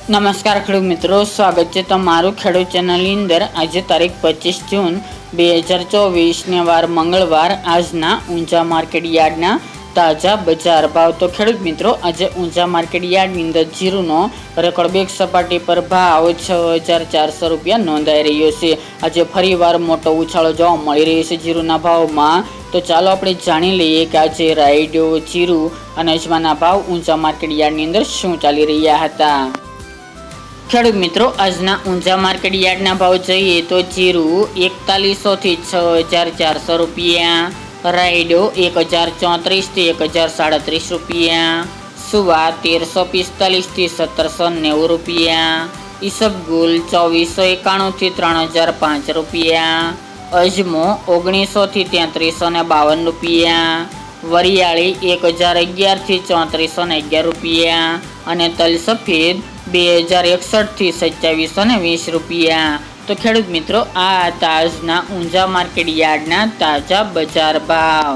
નમસ્કાર ખેડૂત મિત્રો, સ્વાગત છે તમારું ખેડૂત ચેનલની અંદર। આજે તારીખ 25 જૂન 2024 વાર મંગળવાર। આજના ઊંઝા માર્કેટ યાર્ડના તાજા બજાર ભાવ। તો ખેડૂત મિત્રો, આજે ઊંઝા માર્કેટ યાર્ડની અંદર જીરુનો રેકોર્ડ બેક સપાટી પર ભાવ 6400 રૂપિયા નોંધાઈ રહ્યો છે। આજે ફરીવાર મોટો ઉછાળો જોવા મળી રહ્યો છે જીરુના ભાવમાં। તો ચાલો આપણે જાણી લઈએ કે આજે રાયડો, જીરુ અને અજમાના ભાવ ઊંઝા માર્કેટ યાર્ડની અંદર શું ચાલી રહ્યા હતા। ખેડૂત મિત્રો, આજના ઊંઝા માર્કેટ યાર્ડના ભાવ જોઈએ તો જીરુ 4100 થી 6400 રૂપિયા, રાયડો 1034 થી 1037 રૂપિયા, સુવા 1345 થી 1790 રૂપિયા, ઈસબગુલ 2491 થી 3005 રૂપિયા, અજમો 1900 થી 3352 રૂપિયા, વરિયાળી 1011 થી 3411 રૂપિયા અને તલ સફેદ 2061 થી 2720 રૂપિયા। તો ખેડૂત મિત્રો, આ તાજના ઊંઝા માર્કેટ યાર્ડના તાજા બજાર ભાવ।